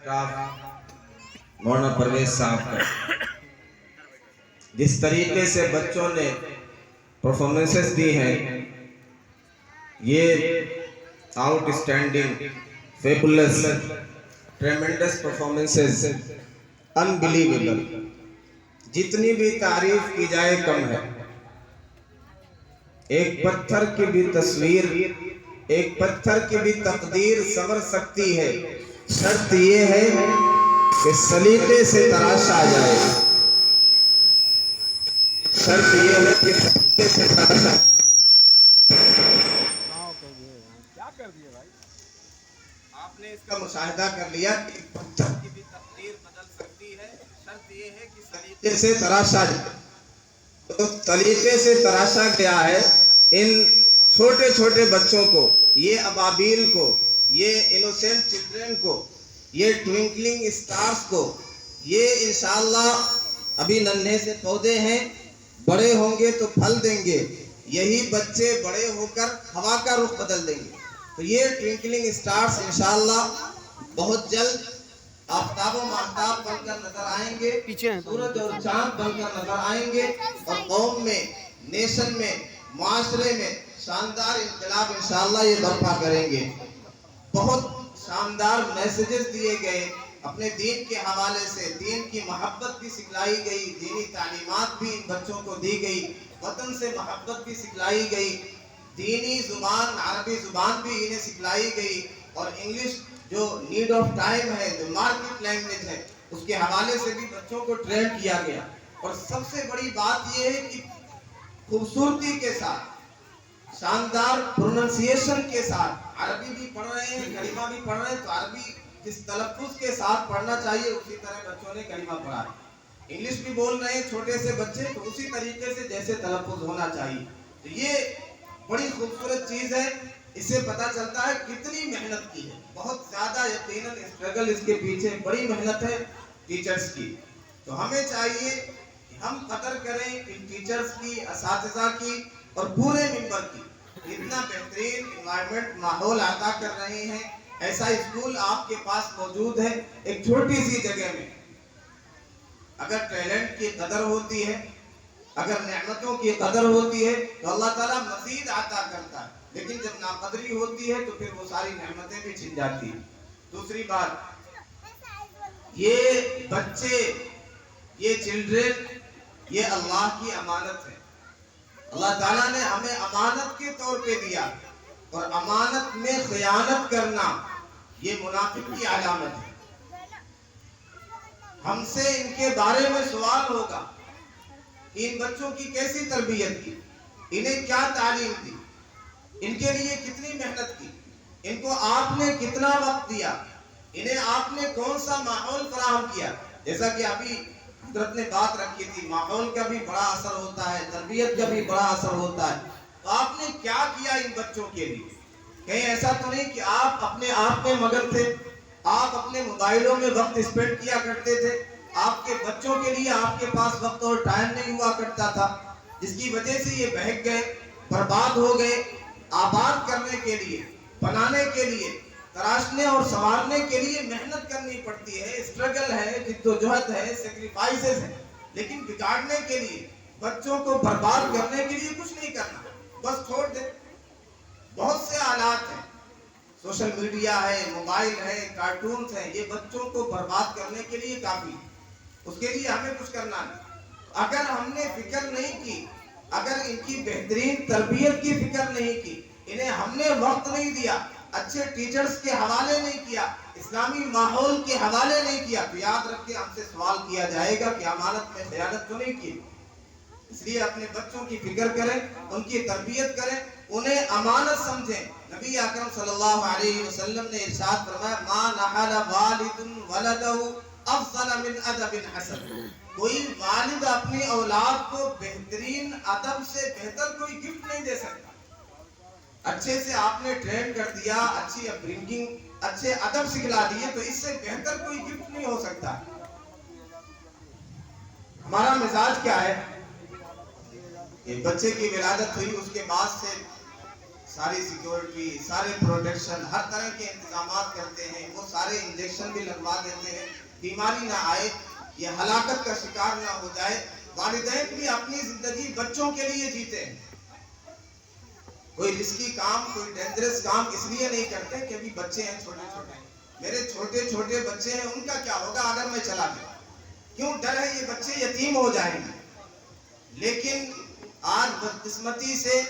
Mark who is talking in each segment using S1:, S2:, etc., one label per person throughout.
S1: مولانا پرویز صاحب کا جس طریقے سے بچوں نے پرفارمنسز دی ہیں یہ out standing fabulous tremendous performances unbelievable, جتنی بھی تعریف کی جائے کم ہے۔ ایک پتھر کی بھی تصویر، ایک پتھر کی بھی تقدیر سنور سکتی ہے، شرط یہ ہے کہ سلیقے سے تراشا جائے، شرط یہ ہے کہ سلیقے سے تراشا جائے۔ آپ نے اس کا مشاہدہ کر لیا کہ ایک پتھر کی بھی تقدیر بدل سکتی ہے، شرط یہ ہے کہ سلیقے سے تراشا جائے۔ تو سلیقے سے تراشا گیا ہے ان چھوٹے چھوٹے بچوں کو، یہ ابابیل کو، یہ انوسینٹ چلڈرن کو، یہ ٹوئنکلنگ اسٹارز کو۔ یہ انشاءاللہ ابھی ننھے سے پودے ہیں، بڑے ہوں گے تو پھل دیں گے، یہی بچے بڑے ہو کر ہوا کا رخ بدل دیں گے۔ تو یہ ٹوئنکلنگ اسٹارز انشاءاللہ بہت جلد آفتاب و ماہتاب بن کر نظر آئیں گے، سورج اور چاند بن کر نظر آئیں گے، اور قوم میں، نیشن میں، معاشرے میں شاندار انقلاب انشاءاللہ یہ برپا کریں گے۔ بہت شاندار میسیجز دیے گئے اپنے دین کے حوالے سے، دین کی محبت بھی سکھلائی گئی، دینی تعلیمات بھی ان بچوں کو دی گئی، وطن سے محبت بھی سکھلائی گئی، دینی زبان عربی زبان بھی انہیں سکھلائی گئی، اور انگلش جو نیڈ آف ٹائم ہے، جو مارکیٹ لینگویج ہے، اس کے حوالے سے بھی بچوں کو ٹرین کیا گیا۔ اور سب سے بڑی بات یہ ہے کہ خوبصورتی کے ساتھ، شاندار پروننسیشن کے ساتھ عربی بھی پڑھ رہے ہیں، کلمہ بھی پڑھ رہے ہیں، تو عربی جس تلفظ کے ساتھ پڑھنا چاہیے اسی طرح بچوں نے کلمہ پڑھا ہے۔ انگلش بھی بول رہے ہیں چھوٹے سے بچے، تو اسی طریقے سے جیسے تلفظ ہونا چاہیے۔ تو یہ بڑی خوبصورت چیز ہے، اس سے پتہ چلتا ہے کتنی محنت کی ہے، بہت زیادہ یقیناً اسٹرگل اس کے پیچھے، بڑی محنت ہے ٹیچرز کی۔ تو ہمیں چاہیے کہ ہم قدر کریں ان ٹیچرز کی، اساتذہ کی، اور پورے ممبر کی۔ اتنا بہترین انوائرمنٹ، ماحول عطا کر رہے ہیں، ایسا اسکول آپ کے پاس موجود ہے ایک چھوٹی سی جگہ میں۔ اگر ٹیلنٹ کی قدر ہوتی ہے، اگر نعمتوں کی قدر ہوتی ہے تو اللہ تعالیٰ مزید عطا کرتا ہے، لیکن جب ناقدری ہوتی ہے تو پھر وہ ساری نعمتیں بھی چھن جاتی ہیں۔ دوسری بات، یہ بچے، یہ چلڈرن، یہ اللہ کی امانت ہے۔ اللہ تعالیٰ نے ہمیں امانت کے طور پہ دیا، اور امانت میں خیانت کرنا یہ منافق کی علامت ہے۔ ہم سے ان کے بارے میں سوال ہوگا کہ ان بچوں کی کیسی تربیت کی، انہیں کیا تعلیم دی، ان کے لیے کتنی محنت کی، ان کو آپ نے کتنا وقت دیا، انہیں آپ نے کون سا ماحول فراہم کیا۔ جیسا کہ ابھی حضرت نے بات رکھی تھی، ماحول کا بھی بڑا اثر ہوتا ہے، تربیت کا بھی بڑا اثر ہوتا ہے۔ تو آپ نے کیا کیا ان بچوں کے لیے؟ کہیں ایسا تو نہیں کہ آپ اپنے آپ میں مگن تھے، آپ اپنے موبائلوں میں وقت اسپینڈ کیا کرتے تھے، آپ کے بچوں کے لیے آپ کے پاس وقت اور ٹائم نہیں ہوا کرتا تھا، جس کی وجہ سے یہ بہک گئے، برباد ہو گئے۔ آباد کرنے کے لیے، بنانے کے لیے، تراشنے اور سنوارنے کے لیے محنت کرنی پڑتی ہے، اسٹرگل ہے، جدوجہد ہے، سیکریفائسز ہے، لیکن بگاڑنے کے لیے، بچوں کو برباد کرنے کے لیے کچھ نہیں کرنا، بس چھوڑ دیں۔ بہت سے آلات ہیں، سوشل میڈیا ہے، موبائل ہے، کارٹونز ہیں، یہ بچوں کو برباد کرنے کے لیے کافی ہے، اس کے لیے ہمیں کچھ کرنا نہیں۔ اگر ہم نے فکر نہیں کی، اگر ان کی بہترین تربیت کی فکر نہیں کی، انہیں ہم نے وقت نہیں دیا، اچھے ٹیچرز کے حوالے نہیں کیا، اسلامی ماحول کے حوالے نہیں کیا، تو یاد رکھیں ہم سے سوال کیا جائے گا کہ امانت میں خیانت تو نہیں کی۔ اس لیے اپنے بچوں کی فکر کریں، ان کی تربیت کریں، انہیں امانت سمجھیں۔ نبی اکرم صلی اللہ علیہ وسلم نے ارشاد فرمایا، ما نحل والد ولدہ افضل من ادب حسن۔ کوئی والد اپنی اولاد کو بہترین ادب سے بہتر کوئی گفٹ نہیں دے سکتا۔ اچھے سے آپ نے ٹرین کر دیا، اچھی اپبرنگنگ، اچھے ادب سکھلا دیے، تو اس سے بہتر کوئی گفٹ نہیں ہو سکتا۔ ہمارا مزاج کیا ہے؟ ایک بچے کی ولادت ہوئی، اس کے بعد سے ساری سیکورٹی، سارے پروٹیکشن، ہر طرح کے انتظامات کرتے ہیں، وہ سارے انجیکشن بھی لگوا دیتے ہیں، بیماری نہ آئے، یہ ہلاکت کا شکار نہ ہو جائے۔ والدین بھی اپنی زندگی بچوں کے لیے جیتے ہیں، کوئی رسکی کام، کوئی ڈینجرس کام اس لیے نہیں کرتے کہ ابھی بچے ہیں چھوٹے چھوٹے، میرے چھوٹے چھوٹے بچے ہیں، ان کا کیا ہوگا اگر میں چلا گیا، کیوں ڈر ہے یہ بچے یتیم ہو جائیں گے۔ لیکن آج بدقسمتی سے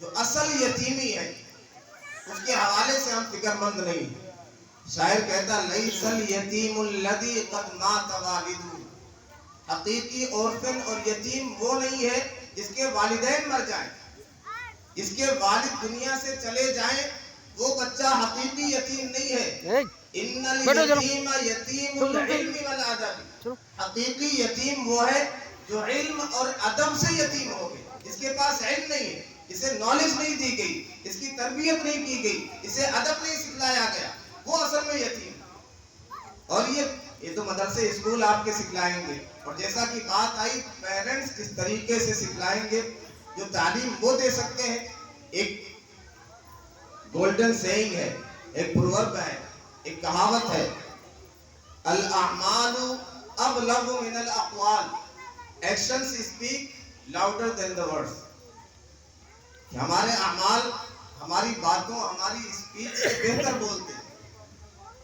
S1: جو اصل یتیمی ہے اس کے حوالے سے ہم فکر مند نہیں۔ شاعر کہتا لیس الیتیم الذی قد مات والدہ، حقیقی اورفن اور یتیم وہ نہیں ہے جس کے والدین مر جائیں، جس کے والد دنیا سے چلے جائیں، وہ بچہ حقیقی یتیم نہیں ہے۔ ان الیتیم یتیم العلم والادب، حقیقی یتیم وہ ہے جو علم اور ادب سے یتیم ہو گئے، جس کے پاس علم نہیں ہے، جسے نالج نہیں دی گئی، جس کی تربیت نہیں کی گئی، اسے ادب نہیں سکھلایا گیا، وہ اصل میں یتیم۔ اور یہ تو مدرسے اسکول آپ کے سکھلائیں گے، اور جیسا کہ بات آئی پیرنٹس کس طریقے سے سکھلائیں گے، جو تعلیم وہ دے سکتے ہیں۔ ایک گولڈن سیئنگ ہے، ایک پروورب ہے، ایک کہاوت ہے، الاعمال ابلغ من الاقوال، actions speak louder than the words, کہ ہمارے اعمال ہماری باتوں، ہماری اسپیچ سے بہتر بولتے ہیں،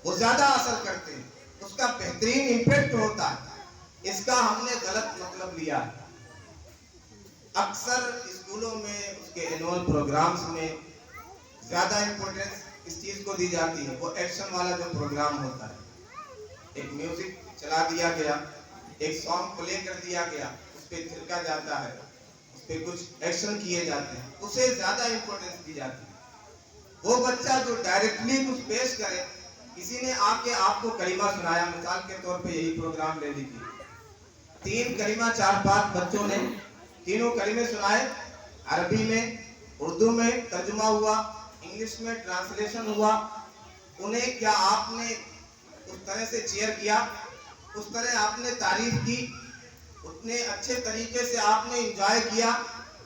S1: وہ زیادہ اثر کرتے ہیں، اس کا بہترین امپیکٹ ہوتا ہے۔ اس کا ہم نے غلط مطلب لیا ہے۔ اکثر اسکولوں میں اس کے اینول پروگرامز میں زیادہ امپورٹنس اس چیز کو دی جاتی ہے، وہ ایکشن والا جو پروگرام ہوتا ہے، ایک میوزک چلا دیا گیا، ایک سانگ پلے کر دیا گیا، اس پہ تھرکا جاتا ہے، اس پہ کچھ ایکشن کیے جاتے ہیں، اسے زیادہ امپورٹنس دی جاتی ہے۔ وہ بچہ جو ڈائریکٹلی کچھ پیش کرے، کسی نے آ کے آپ کو کلمہ سنایا، مثال کے طور پہ یہی پروگرام لے لیجیے، 3 کلمہ 4-5 بچوں نے تینوں کلمے سنائے، عربی میں، اردو میں ترجمہ ہوا، انگلش میں ٹرانسلیشن ہوا، انہیں کیا آپ نے اس طرح سے چیئر کیا، اس طرح آپ نے تعریف کی، اتنے اچھے طریقے سے آپ نے انجوائے کیا،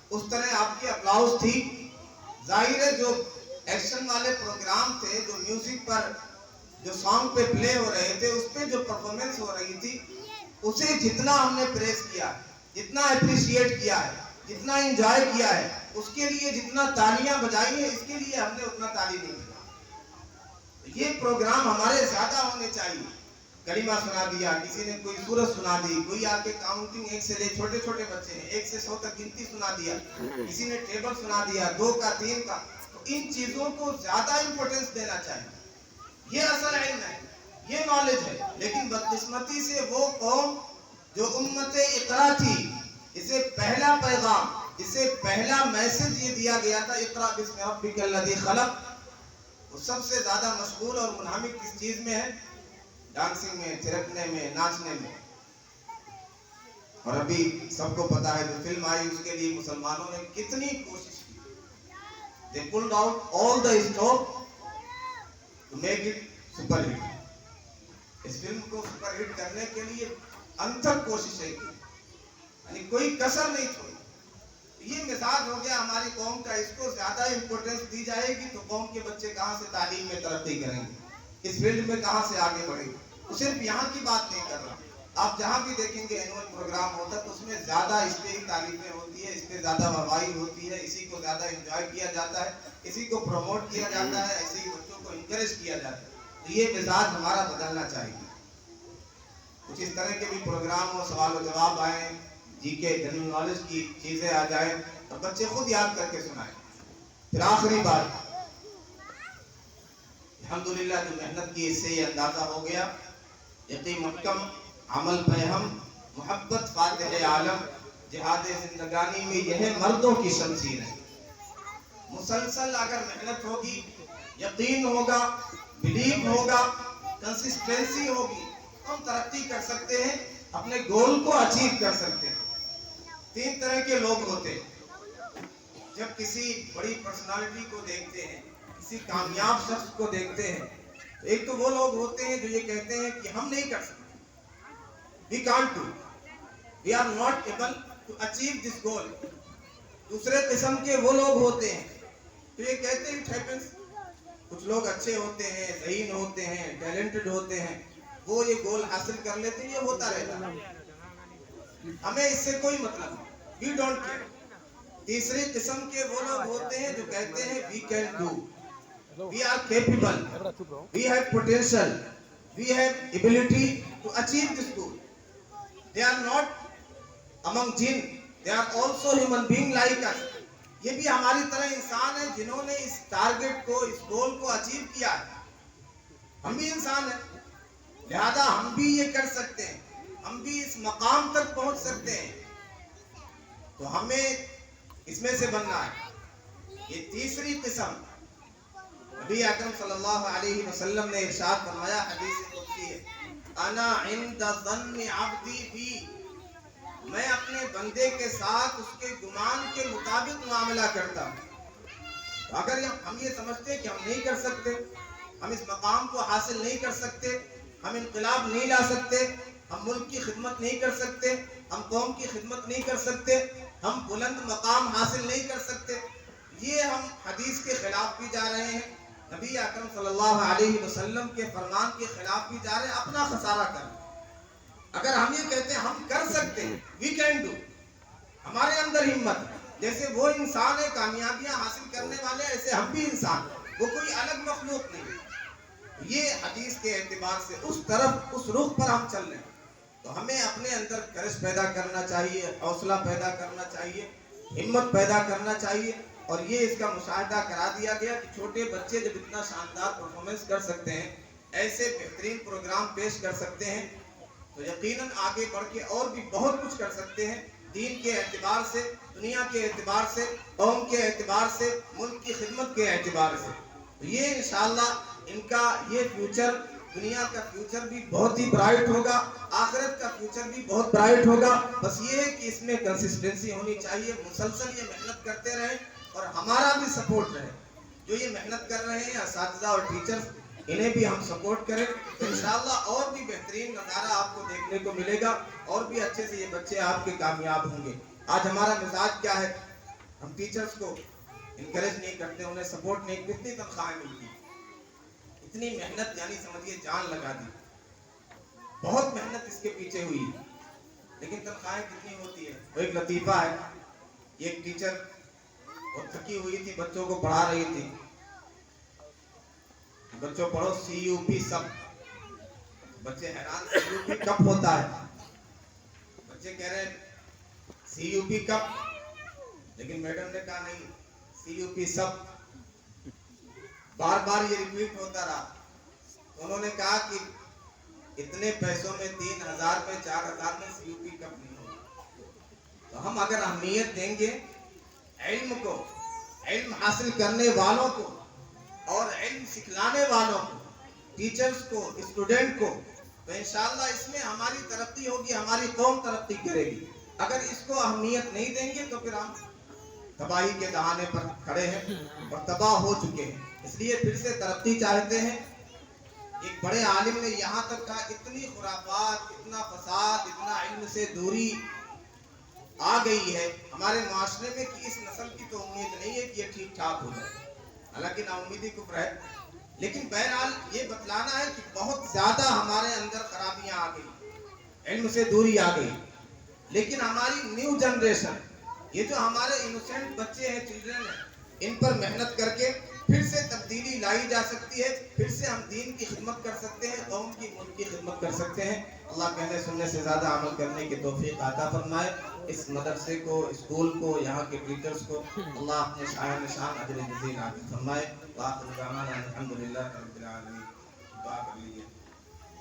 S1: اس طرح آپ کی اپلاؤز تھی؟ ظاہر ہے جو ایکشن والے پروگرام تھے، جو میوزک پر، جو سانگ پہ پلے ہو رہے تھے، اس پہ جو پرفارمنس ہو رہی تھی، اسے جتنا ہم نے پریس کیا، جتنا اپریشیٹ کیا ہے، جتنا انجوائے کیا ہے، اس کے لیے جتنا تالیاں بجائی ہیں، اس کے لیے ہم نے اتنا تالی نہیں بجائی۔ یہ پروگرام ہمارے زیادہ ہونے چاہیے۔ کلمہ سنا دیا، کسی نے کوئی سورت سنا دی، کوئی آ کے کاؤنٹنگ 1 سے لے، چھوٹے چھوٹے بچے ہیں 1 سے 100 تک گنتی سنا دیا، کسی نے ٹیبل سنا دیا 2 کا 3 کا، تو ان چیزوں کو زیادہ امپورٹنس دینا چاہیے۔ یہ اصل علم ہے، یہ نالج ہے۔ لیکن بدقسمتی سے وہ قوم جو امت اقرا تھی، اسے پہلا پیغام، اسے پہلا میسج یہ دیا گیا تھا، اقرا باسم ربک الذی خلق، وہ سب سے زیادہ مشغول اور منہمک کس چیز میں ہے؟ ڈانسنگ میں، تھرکنے میں، ناچنے میں۔ اور ابھی سب کو پتا ہے جو فلم آئی اس کے لیے مسلمانوں نے کتنی کوشش کی، they pulled out all the stock to make it super hit۔ اس فلم کو سپر ہٹ کرنے کے لیے انتھک کوششیں کی، یعنی کوئی کسر نہیں چھوڑی۔ یہ مزاج ہو گیا ہماری قوم کا، اس کو زیادہ امپورٹنس دی جائے گی تو قوم کے بچے کہاں سے تعلیم میں ترقی کریں گے، اس فیلڈ میں کہاں سے آگے بڑھیں گے۔ وہ صرف یہاں کی بات نہیں کر رہا، آپ جہاں بھی دیکھیں گے اینول پروگرام ہوتا ہے تو اس میں زیادہ اس پہ ہی تعریفیں ہوتی ہے، اس پہ زیادہ واہوائی ہوتی ہے، اسی کو زیادہ انجوائے کیا جاتا ہے، اسی کو پروموٹ کیا جاتا ہے، ایسے ہی بچوں کو انکریج کیا جاتا ہے۔ تو یہ مزاج ہمارا بدلنا چاہیے۔ کچھ اس طرح کے بھی پروگرام ہو، سوال و جواب آئیں، جی کے جنرل نالج کی چیزیں آ جائیں، اور بچے خود یاد کر کے سنائیں۔ پھر آخری بات، الحمدللہ جو محنت کی اس سے یہ اندازہ ہو گیا، یقین محکم، عمل فہم، محبت فاتح عالم، جہاد زندگانی میں یہ مردوں کی شمشیر ہے۔ مسلسل اگر محنت ہوگی، یقین ہوگا، بلیو ہوگا، کنسسٹنسی ہوگی، ہم ترقی کر سکتے ہیں، اپنے گول کو اچیو کر سکتے ہیں۔ 3 طرح کے لوگ ہوتے ہیں جب کسی بڑی پرسنالٹی کو دیکھتے ہیں، کسی کامیاب شخص کو دیکھتے ہیں، ایک تو وہ لوگ ہوتے ہیں جو یہ کہتے ہیں کہ ہم نہیں کر سکتے، we can't do, we are not able to achieve this goal۔ دوسرے قسم کے وہ لوگ ہوتے ہیں تو یہ کہتے ہیں اٹ ہیپنس. کچھ لوگ اچھے ہوتے ہیں, ذہین ہوتے ہیں, ٹیلنٹڈ ہوتے ہیں, وہ یہ گول حاصل کر لیتے ہیں, یہ ہوتا رہتا ہے, ہمیں اس سے کوئی مطلب نہیں, وی ڈونٹ کیئر. تیسری قسم کے وہ لوگ ہوتے ہیں جو کہتے ہیں we can do, we are capable, we have potential, we have ability to achieve this goal. They are not among jinn, they are also human being like us. یہ بھی ہماری طرح انسان ہیں جنہوں نے اس ٹارگٹ کو, اس گول کو اچیو کیا ہے. ہم بھی انسان ہیں, لہذا ہم بھی یہ کر سکتے ہیں, ہم بھی اس مقام تک پہنچ سکتے ہیں. تو ہمیں اس میں سے بننا ہے. یہ تیسری قسم. نبی اکرم صلی اللہ علیہ وسلم نے ارشاد فرمایا, حدیث قدسی ہے, انا عند ظن عبدی بی, میں اپنے بندے کے ساتھ اس کے گمان کے مطابق معاملہ کرتا ہوں. اگر ہم یہ سمجھتے ہیں کہ ہم نہیں کر سکتے, ہم اس مقام کو حاصل نہیں کر سکتے, ہم انقلاب نہیں لا سکتے, ہم ملک کی خدمت نہیں کر سکتے, ہم قوم کی خدمت نہیں کر سکتے, ہم بلند مقام حاصل نہیں کر سکتے, یہ ہم حدیث کے خلاف بھی جا رہے ہیں, نبی اکرم صلی اللہ علیہ وسلم کے فرمان کے خلاف بھی جا رہے ہیں, اپنا خسارہ کر رہے ہیں. اگر ہم یہ کہتے ہیں ہم کر سکتے ہیں, وی کین ڈو, ہمارے اندر ہمت ہے, جیسے وہ انسان ہے کامیابیاں حاصل کرنے والے, ایسے ہم بھی انسان ہیں, وہ کوئی الگ مخلوق نہیں. یہ حدیث کے اعتبار سے اس طرف, اس رخ پر ہم چل رہے ہیں. تو ہمیں اپنے اندر کرش پیدا کرنا چاہیے, حوصلہ پیدا کرنا چاہیے, ہمت پیدا کرنا چاہیے. اور یہ اس کا مشاہدہ کرا دیا گیا کہ چھوٹے بچے جب اتنا شاندار پرفارمنس کر سکتے ہیں, ایسے بہترین پروگرام پیش کر سکتے ہیں, تو یقیناً آگے بڑھ کے اور بھی بہت کچھ کر سکتے ہیں, دین کے اعتبار سے, دنیا کے اعتبار سے, قوم کے اعتبار سے, ملک کی خدمت کے اعتبار سے. تو یہ انشاءاللہ ان کا یہ فیوچر, دنیا کا فیوچر بھی بہت ہی برائٹ ہوگا, آخرت کا فیوچر بھی بہت برائٹ ہوگا. بس یہ ہے کہ اس میں کنسسٹنسی ہونی چاہیے, مسلسل یہ محنت کرتے رہیں اور ہمارا بھی سپورٹ رہے. جو یہ محنت کر رہے ہیں اساتذہ اور ٹیچرز, انہیں بھی ہم سپورٹ کریں تو انشاءاللہ اور بھی بہترین نظارہ آپ کو دیکھنے کو ملے گا, اور بھی اچھے سے یہ بچے آپ کے کامیاب ہوں گے. آج ہمارا مزاج کیا ہے, ہم ٹیچرز کو انکریج نہیں کرتے, انہیں سپورٹ نہیں, کتنی تنخواہیں ملتی, اتنی محنت, یعنی سمجھیے جان لگا دی, بہت محنت اس کے پیچھے ہوئی, لیکن تنخواہیں کتنی ہوتی ہے. وہ ایک لطیفہ ہے, ایک ٹیچر بہت تھکی ہوئی تھی, بچوں کو پڑھا رہی تھی, بچوں پڑھو سی یو پی سب. بچے حیران, سی یو پی کب ہوتا ہے, بچے کہہ رہے ہیں سی یو پی کب, لیکن میڈم نے کہا نہیں, سی یو پی سب. بار بار یہ ریپیٹ ہوتا رہا, تو انہوں نے کہا کہ اتنے پیسوں میں, 3000 میں, 4000 میں سی یو پی کب نہیں ہوگا. تو ہم اگر اہمیت دیں گے علم کو, علم حاصل کرنے والوں کو اور علم سکھلانے والوں کو, ٹیچرز کو, اسٹوڈنٹ کو, تو انشاءاللہ اس میں ہماری ترقی ہوگی, ہماری قوم ترقی کرے گی. اگر اس کو اہمیت نہیں دیں گے تو پھر ہم تباہی کے دہانے پر کھڑے ہیں اور تباہ ہو چکے ہیں. اس لیے پھر سے ترقی چاہتے ہیں. ایک بڑے عالم نے یہاں تک کہا, اتنی خرافات, اتنا فساد, اتنا علم سے دوری آ گئی ہے ہمارے معاشرے میں کہ اس نسل کی تو امید نہیں ہے کہ یہ ٹھیک ٹھاک ہو جائے. حالانکہ نا امیدی کفر ہے, لیکن بہرحال یہ بتلانا ہے کہ بہت زیادہ ہمارے اندر خرابیاں آ گئی, علم سے دوری آ گئی. لیکن ہماری نیو جنریشن, یہ جو ہمارے انوسینٹ بچے ہیں, چلڈرن ہیں, ان پر محنت کر کے پھر سے تبدیلی لائی جا سکتی ہے, پھر سے ہم دین کی خدمت کر سکتے ہیں, قوم کی, ملک کی خدمت کر سکتے ہیں. اللہ کہنے سننے سے زیادہ عمل کرنے کی توفیق عطا فرمائے. اس مدرسے کو, اسکول کو, یہاں کے ٹیچرز کو اللہ اپنے شاہ نشان اجر جزیل عطا فرمائے. وآخر دعوانا الحمدللہ رب العالمین. دعا کر لیجیے.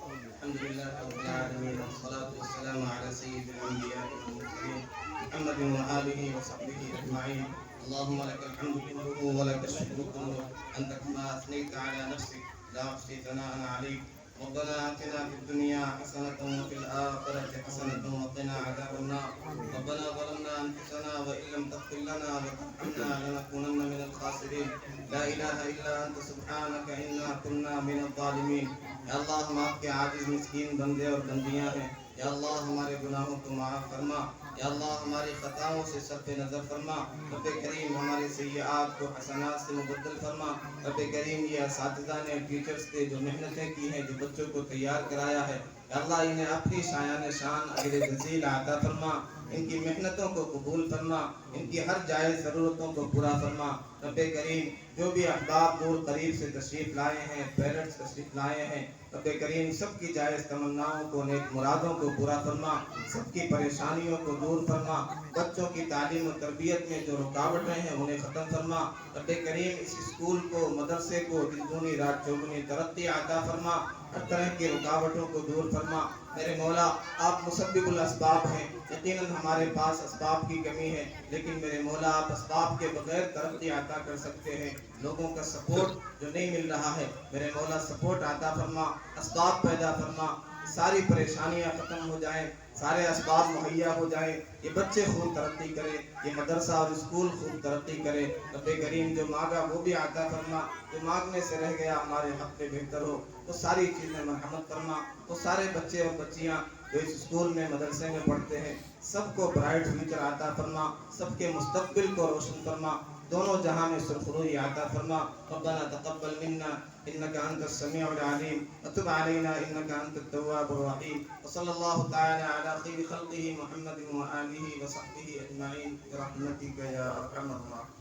S1: الحمدللہ رب العالمین والصلاة والسلام علی سید الانبیاء والمرسلین محمد وآلہ وصحبہ اجمعین. اللهم لك الحمد كله ولك الشكر كله, أنت كما أثنيت على نفسك لا أحصي ثناء عليك. ربنا آتنا في الدنيا حسنة وفي الآخرة حسنة وقنا عذاب النار. ربنا ظلمنا أنفسنا وإن لم تغفر لنا وترحمنا لنكونن من الخاسرين. لا إله إلا أنت سبحانك إنا كنا من الظالمين. اے اللہ, ہم آپ کے عاجز مسکین بندے اور بندیاں ہیں, یا اللہ ہمارے گناہوں کو معاف فرما، یا اللہ ہماری خطاؤں سے صرف نظر فرما، رب کریم ہمارے سیئات کو حسنات سے مبدل فرما، رب کریم یہ اساتذہ نے ٹیچرز نے جو محنتیں کی ہیں، جو بچوں کو تیار کرایا ہے، یا اللہ انہیں اپنی شایان شان اجر جزیل عطا فرما، ان کی محنتوں کو قبول فرما، ان کی ہر جائز ضرورتوں کو پورا فرما، رب کریم جو بھی احباب دور قریب سے تشریف لائے ہیں، پیرنٹس تشریف لائے ہیں، رب کریم سب کی جائز تمناؤں کو، نیک مرادوں کو پورا فرما، سب کی پریشانیوں کو دور فرما، بچوں کی تعلیم و تربیت میں جو رکاوٹیں ہیں انہیں ختم فرما، رب کریم اس اسکول کو، مدرسے کو دن دگنی رات چوگنی ترقی عطا فرما، ہر طرح کی رکاوٹوں کو دور فرما۔ میرے مولا آپ مسبب الاسباب ہیں، یقیناً ہمارے پاس اسباب کی کمی ہے، لیکن میرے مولا آپ اسباب کے بغیر ترقی عطا کر سکتے ہیں۔ لوگوں کا سپورٹ جو نہیں مل رہا ہے، میرے مولا سپورٹ عطا فرما، اسباب پیدا فرما، ساری پریشانیاں ختم ہو جائیں، سارے اسباب مہیا ہو جائیں، یہ بچے خوب ترقی کریں، یہ مدرسہ اور اسکول خوب ترقی کرے۔ رب کریم جو مانگا وہ بھی عطا فرما، جو مانگنے سے رہ گیا ہمارے حق میں بہتر ہو، وہ ساری چیزیں مرحمت فرما۔ وہ سارے بچے اور بچیاں جو اس اسکول میں مدرسے میں پڑھتے ہیں، سب کو برائٹ فیوچر عطا فرما، سب کے مستقبل کو روشن فرما، دونوں جہاں میں سرخروئی عطا فرما۔ ربنا تقبل منا انك انت السميع العليم وتب علينا انك انت التواب الرحيم، وصلى الله تعالى على خير خلقه محمد وآله وصحبه اجمعين برحمتك يا ارحم الراحمين۔